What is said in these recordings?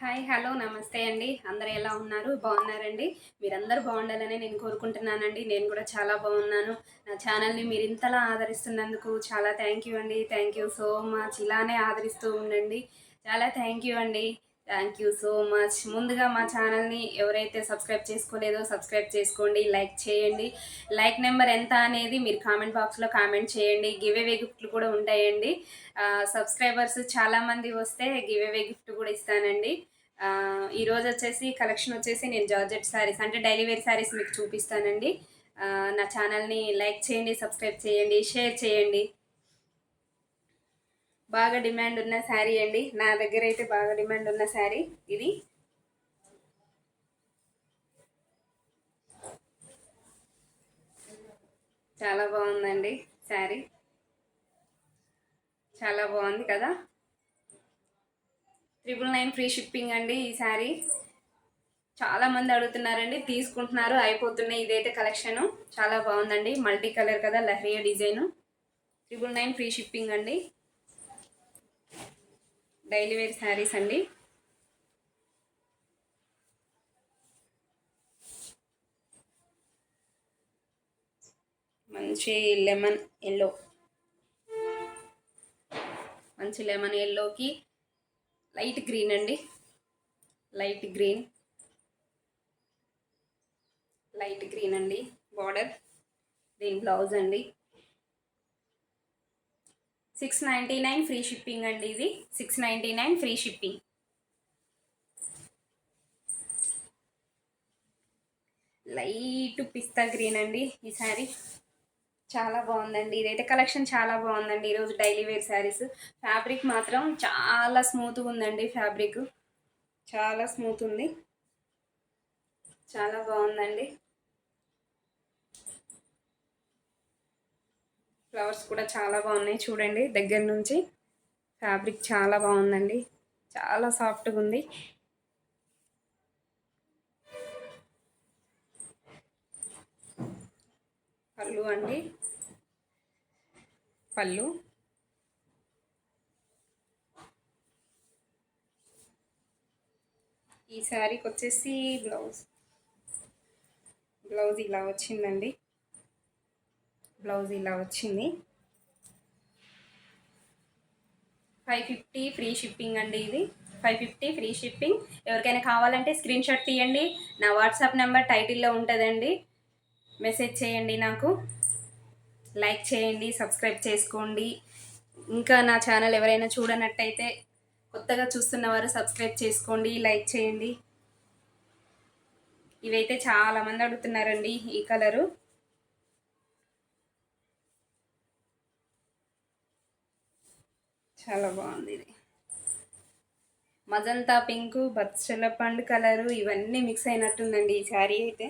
Hi. Hello. నమస్తే అండి. అందరూ ఎలా ఉన్నారు? బాగున్నారండి? మీరందరూ బాగుండాలని నేను కోరుకుంటున్నానండి. నేను కూడా చాలా బాగున్నాను. నా ఛానల్‌ని మీరు ఇంతలా ఆదరిస్తున్నందుకు చాలా థ్యాంక్ యూ అండి. Thank you so much. ఇలానే ఆదరిస్తూ ఉండండి. చాలా థ్యాంక్ యూ అండి. Thank you so much. ముందుగా మా ఛానల్‌ని ఎవరైతే సబ్స్క్రైబ్ చేసుకోలేదో సబ్స్క్రైబ్ చేసుకోండి. లైక్ చేయండి. లైక్ నెంబర్ ఎంత అనేది మీరు కామెంట్ బాక్స్‌లో కామెంట్ చేయండి. గివ్ అవే గిఫ్ట్లు కూడా ఉంటాయండి. సబ్స్క్రైబర్స్ చాలామంది వస్తే గివ్ అవే గిఫ్ట్ కూడా ఇస్తానండి. ఈరోజు వచ్చేసి కలెక్షన్ వచ్చేసి నేను జార్జెట్ శారీస్ అంటే డైలీ వేర్ శారీస్ మీకు చూపిస్తానండి. నా ఛానల్ని లైక్ చేయండి, సబ్స్క్రైబ్ చేయండి, షేర్ చేయండి. బాగా డిమాండ్ ఉన్న శారీ అండి. నా దగ్గర అయితే బాగా డిమాండ్ ఉన్న శారీ ఇది. చాలా బాగుందండి శారీ. చాలా బాగుంది కదా. 999 ఫ్రీ షిప్పింగ్ అండి ఈ శారీ. చాలా మంది అడుగుతున్నారండి, తీసుకుంటున్నారు, అయిపోతున్నాయి. ఇదైతే కలెక్షన్ చాలా బాగుందండి. మల్టీ కలర్ కదా, లహరియా డిజైన్. 999 ఫ్రీ షిప్పింగ్ అండి. డైలీ వేర్ శారీస్ అండి. మంచి లెమన్ ఎల్లో, మంచి లెమన్ ఎల్లోకి లైట్ గ్రీన్ అండి. లైట్ గ్రీన్, లైట్ గ్రీన్ అండి బార్డర్. దీని బ్లౌజ్ అండి. 699 ఫ్రీ షిప్పింగ్ అండి. ఇది 699 ఫ్రీ షిప్పింగ్. లైట్ పిస్తా గ్రీన్ అండి ఈ శారీ. చాలా బాగుందండి. ఇదైతే కలెక్షన్ చాలా బాగుందండి. ఈరోజు డైలీ వేర్ శారీస్. ఫ్యాబ్రిక్ మాత్రం చాలా స్మూత్గా ఉందండి. ఫ్యాబ్రిక్ చాలా స్మూత్ ఉంది. చాలా బాగుందండి. ఫ్లవర్స్ కూడా చాలా బాగున్నాయి చూడండి దగ్గర నుంచి. ఫ్యాబ్రిక్ చాలా బాగుందండి. చాలా సాఫ్ట్గా ఉంది. పళ్ళు అండి. పళ్ళు ఈ శారీకి వచ్చేసి బ్లౌజ్ ఇలా వచ్చిందండి. బ్లౌజ్ ఇలా వచ్చింది. 550 ఫ్రీ షిప్పింగ్ అండి. ఇది 550 ఫ్రీ షిప్పింగ్. ఎవరికైనా కావాలంటే స్క్రీన్ షాట్ తీయండి. నా వాట్సాప్ నెంబర్ టైటిల్లో ఉంటుందండి. మెసేజ్ చేయండి నాకు. లైక్ చేయండి, సబ్స్క్రైబ్ చేసుకోండి. ఇంకా నా ఛానల్ ఎవరైనా చూడనట్టయితే కొత్తగా చూస్తున్నవారు సబ్స్క్రైబ్ చేసుకోండి, లైక్ చేయండి. ఇవైతే చాలామంది అడుగుతున్నారండి ఈ కలరు. చాలా బాగుంది ఇది. మజంతా పింక్, బచ్చల పండు కలరు ఇవన్నీ మిక్స్ అయినట్టుందండి ఈ శారీ అయితే.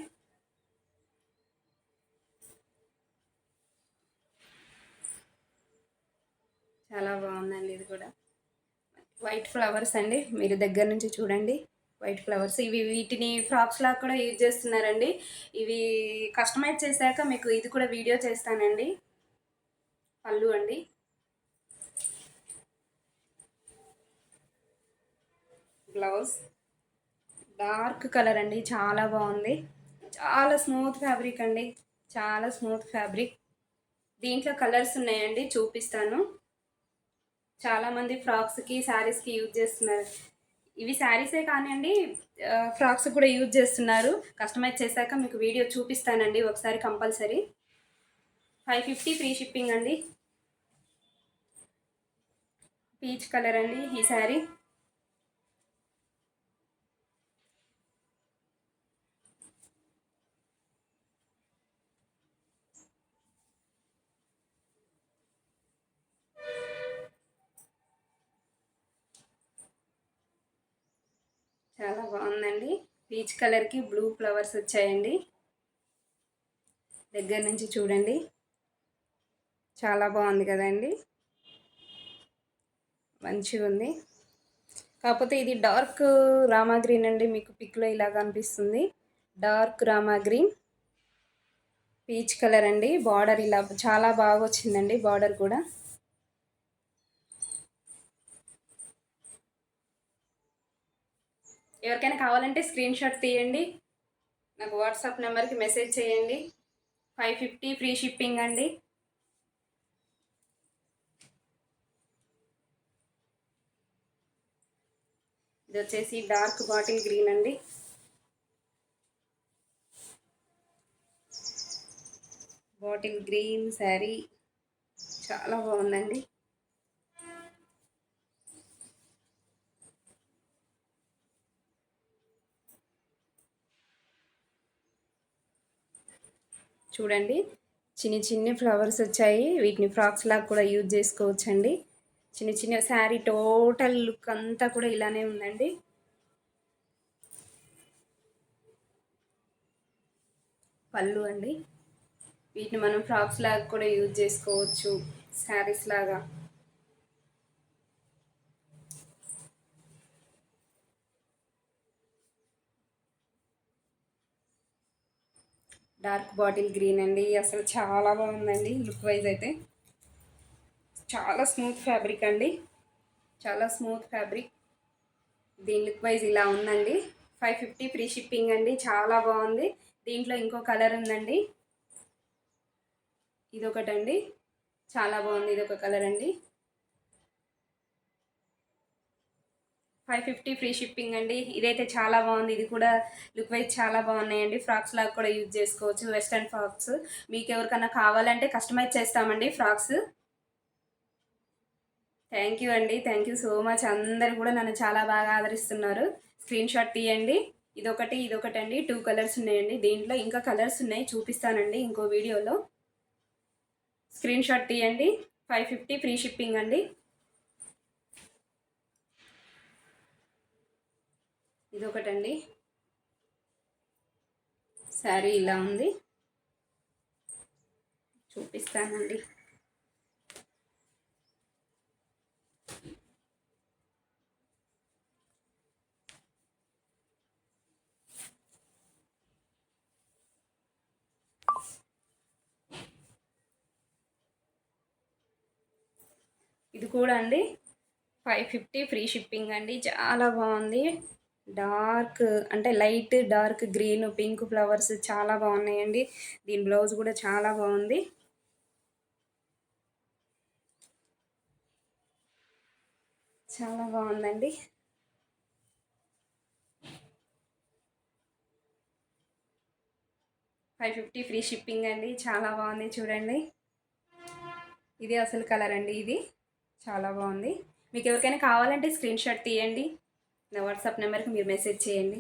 చాలా బాగుందండి ఇది కూడా. వైట్ ఫ్లవర్స్ అండి, మీరు దగ్గర నుంచి చూడండి. వైట్ ఫ్లవర్స్ ఇవి, వీటిని ఫ్రాక్స్ లాగా కూడా యూజ్ చేస్తున్నారండి. ఇవి కస్టమైజ్ చేశాక మీకు ఇది కూడా వీడియో చేస్తానండి. పళ్ళు అండి. బ్లౌజ్ డార్క్ కలర్ అండి. చాలా బాగుంది. చాలా స్మూత్ ఫ్యాబ్రిక్ అండి. చాలా స్మూత్ ఫ్యాబ్రిక్. దీంట్లో కలర్స్ ఉన్నాయండి, చూపిస్తాను. చాలామంది ఫ్రాక్స్కి, శారీస్కి యూజ్ చేస్తున్నారు. ఇవి శారీసే కానివ్వండి, ఫ్రాక్స్ కూడా యూజ్ చేస్తున్నారు. కస్టమైజ్ చేశాక మీకు వీడియో చూపిస్తానండి ఒకసారి కంపల్సరీ. 550 ఫ్రీ షిప్పింగ్ అండి. పీచ్ కలర్ అండి ఈ శారీ. చాలా బాగుందండి. పీచ్ కలర్కి బ్లూ ఫ్లవర్స్ వచ్చాయండి. దగ్గర నుంచి చూడండి. చాలా బాగుంది కదండి. మంచిగా ఉంది. కాకపోతే ఇది డార్క్ రామా గ్రీన్ అండి. మీకు పిక్లో ఇలా కనిపిస్తుంది. Dark Rama green, peach colour అండి. బార్డర్ ఇలా చాలా బాగా వచ్చిందండి. బార్డర్ కూడా ఎవరికైనా కావాలంటే స్క్రీన్ షాట్ తీయండి, నాకు వాట్సాప్ నెంబర్కి మెసేజ్ చేయండి. 550 ఫ్రీ షిప్పింగ్ అండి. ఇది వచ్చేసి డార్క్ బాటిల్ గ్రీన్ అండి. బాటిల్ గ్రీన్ శారీ చాలా బాగుందండి. చూడండి, చిన్ని చిన్ని ఫ్లవర్స్ వచ్చాయి. వీటిని ఫ్రాక్స్ లాగా కూడా యూజ్ చేసుకోవచ్చండి. చిన్న చిన్న శారీ టోటల్ లుక్ అంతా కూడా ఇలానే ఉందండి. పళ్ళు అండి, వీటిని మనం ఫ్రాక్స్ లాగా కూడా యూజ్ చేసుకోవచ్చు, శారీస్ లాగా. డార్క్ బాటిల్ గ్రీన్ అండి, అసలు చాలా బాగుందండి. లుక్ వైజ్ అయితే చాలా స్మూత్ ఫ్యాబ్రిక్ అండి, చాలా స్మూత్ ఫ్యాబ్రిక్. దీని లుక్ వైజ్ ఇలా ఉందండి. 550 ఫ్రీ షిప్పింగ్ అండి, చాలా బాగుంది. దీంట్లో ఇంకో కలర్ ఉందండి, ఇదొకటండి, చాలా బాగుంది. ఇదొక కలర్ అండి. 550 ఫ్రీ షిప్పింగ్ అండి. ఇదైతే చాలా బాగుంది. ఇది కూడా లుక్ వైజ్ చాలా బాగున్నాయండి. ఫ్రాక్స్ లాగా కూడా యూజ్ చేసుకోవచ్చు, వెస్ట్రన్ ఫ్రాక్స్. మీకు ఎవరికైనా కావాలంటే కస్టమైజ్ చేస్తామండి ఫ్రాక్స్. థ్యాంక్ యూ అండి, థ్యాంక్ యూ సో మచ్. అందరు కూడా నన్ను చాలా బాగా ఆదరిస్తున్నారు. స్క్రీన్ షాట్ తీయండి. ఇదొకటి అండి, 2 కలర్స్ ఉన్నాయండి. దీంట్లో ఇంకా కలర్స్ ఉన్నాయి, చూపిస్తానండి ఇంకో వీడియోలో. స్క్రీన్ షాట్ తీయండి. 550 ఫ్రీ షిప్పింగ్ అండి. ఇదొకటండి, శారీ ఇలా ఉంది, చూపిస్తానండి. ఇది కూడా అండి 550 ఫ్రీ షిప్పింగ్ అండి, చాలా బాగుంది. డార్క్ అంటే light dark green pink flowers చాలా బాగున్నాయండి. దీని బ్లౌజ్ కూడా చాలా బాగుంది. చాలా బాగుందండి. 550 ఫ్రీ షిప్పింగ్ అండి, చాలా బాగుంది. చూడండి, ఇది అసలు కలర్ అండి. ఇది చాలా బాగుంది. మీకు ఎవరికైనా కావాలంటే స్క్రీన్ షాట్ తీయండి, నా వాట్సాప్ నెంబర్కి మీరు మెసేజ్ చేయండి.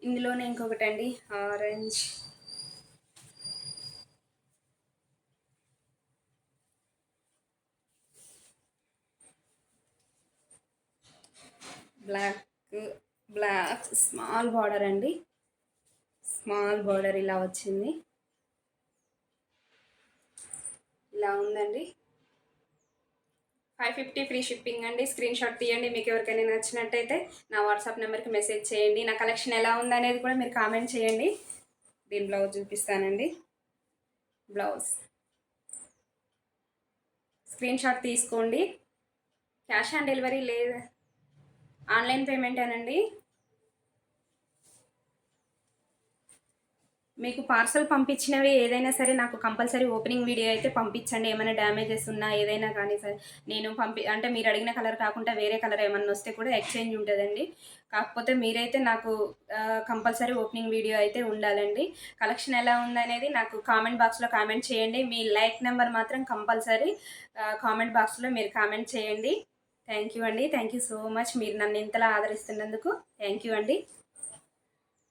ఇందులోనే ఇంకొకటి అండి, orange, black, black small border అండి, స్మాల్ బార్డర్ ఇలా వచ్చింది, ఇలా ఉందండి. 550 ఫ్రీ షిప్పింగ్ అండి. స్క్రీన్ షాట్ తీయండి. మీకు ఎవరికైనా నచ్చినట్టయితే నా వాట్సాప్ నెంబర్కి మెసేజ్ చేయండి. నా కలెక్షన్ ఎలా ఉందనేది కూడా మీరు కామెంట్ చేయండి. దీని బ్లౌజ్ చూపిస్తానండి. బ్లౌజ్ స్క్రీన్ షాట్ తీసుకోండి. క్యాష్ ఆన్ డెలివరీ లేదు, ఆన్లైన్ పేమెంటేనండి. మీకు పార్సల్ పంపించినవి ఏదైనా సరే నాకు కంపల్సరీ ఓపెనింగ్ వీడియో అయితే పంపించండి. ఏమైనా డ్యామేజెస్ ఉన్నా ఏదైనా కానీ సరే నేను అంటే మీరు అడిగిన కలర్ కాకుండా వేరే కలర్ ఏమన్నా వస్తే కూడా ఎక్స్చేంజ్ ఉంటుందండి. కాకపోతే మీరైతే నాకు కంపల్సరీ ఓపెనింగ్ వీడియో అయితే ఉండాలండి. కలెక్షన్ ఎలా ఉందనేది నాకు కామెంట్ బాక్స్లో కామెంట్ చేయండి. మీ లైక్ నెంబర్ మాత్రం కంపల్సరీ కామెంట్ బాక్స్లో మీరు కామెంట్ చేయండి. థ్యాంక్ యూ అండి, థ్యాంక్ యూ సో మచ్. మీరు నన్ను ఇంతలా ఆదరిస్తున్నందుకు థ్యాంక్ యూ అండి.